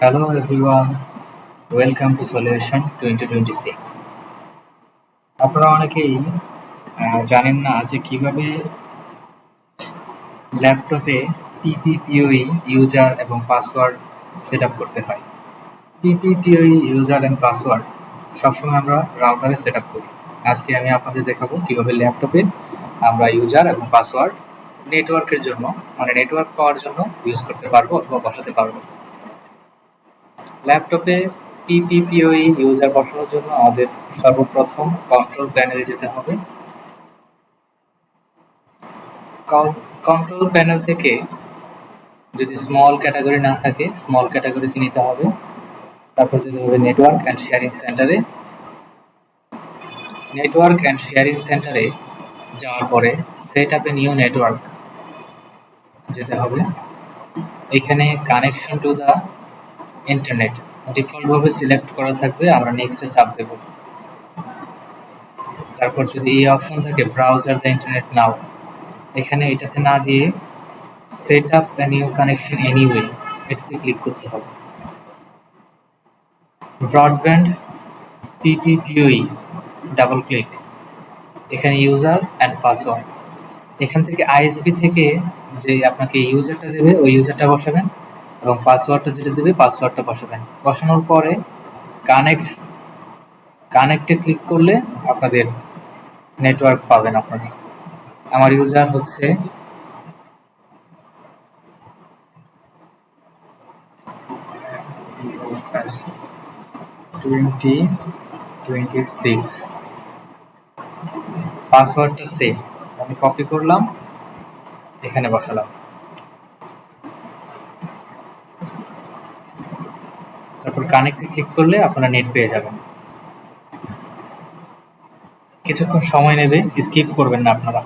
Hello everyone, welcome to Solution 2026. আপনারা অনেকেই জানেন না যে কিভাবে ল্যাপটপে PPPoE ইউজার এবং পাসওয়ার্ড সেট আপ করতে হয়। PPPoE ইউজার অ্যান্ড পাসওয়ার্ড সবসময় আমরা রাউটারে সেট আপ করি। আজকে আমি আপনাদের দেখাবো কিভাবে ল্যাপটপে আমরা ইউজার এবং পাসওয়ার্ড নেটওয়ার্কের জন্য নেটওয়ার্ক পাওয়ার জন্য ইউজ করতে পারবো অথবা বসাতে পারবো। ল্যাপটপে PPPoE ইউজার বসানোর জন্য আমাদের সর্বপ্রথম কন্ট্রোল প্যানেলে যেতে হবে। কন্ট্রোল প্যানেল থেকে যদি স্মল ক্যাটাগরি না থাকে স্মল ক্যাটাগরিতে নিতে হবে। তারপর যেতে হবে নেটওয়ার্ক অ্যান্ড শেয়ারিং সেন্টারে। নেটওয়ার্ক অ্যান্ড শেয়ারিং সেন্টারে যাওয়ার পরে set up a new network যেতে হবে। এখানে কানেকশন টু দ্য ইন্টারনেট ডিফল্টভাবে সিলেক্ট করা থাকবে, আমরা নেক্সটে চাপ দেব। তারপর যদি এই অপশন থাকে ব্রাউজার দ্য ইন্টারনেট নাও, এখানে এটাতে না দিয়ে set up a new connection anyway এটাতে ক্লিক করতে হবে। ব্রডব্যান্ড PPPoE ডাবল ক্লিক, এখানে ইউজার অ্যান্ড পাসওয়ার্ড, এখান থেকে আইএসপি থেকে যে আপনাকে ইউজারটা দেবে ওই ইউজারটা বসাবেন এবং পাসওয়ার্ডটা যেটা দেবে পাসওয়ার্ডটা বসাবেন। বসানোর পরে কানেক্টে ক্লিক করলে আপনাদের নেটওয়ার্ক পাবেন আপনারা। আমার ইউজার হচ্ছে 2026, পাসওয়ার্ডটা সেম, আমি কপি করলাম এখানে বসালাম। তারপর কানেক্টে ক্লিক করলে আপনারা নেট পেয়ে যাবেন। কিছুক্ষণ সময় নেবে, স্কিপ করবেন না আপনারা।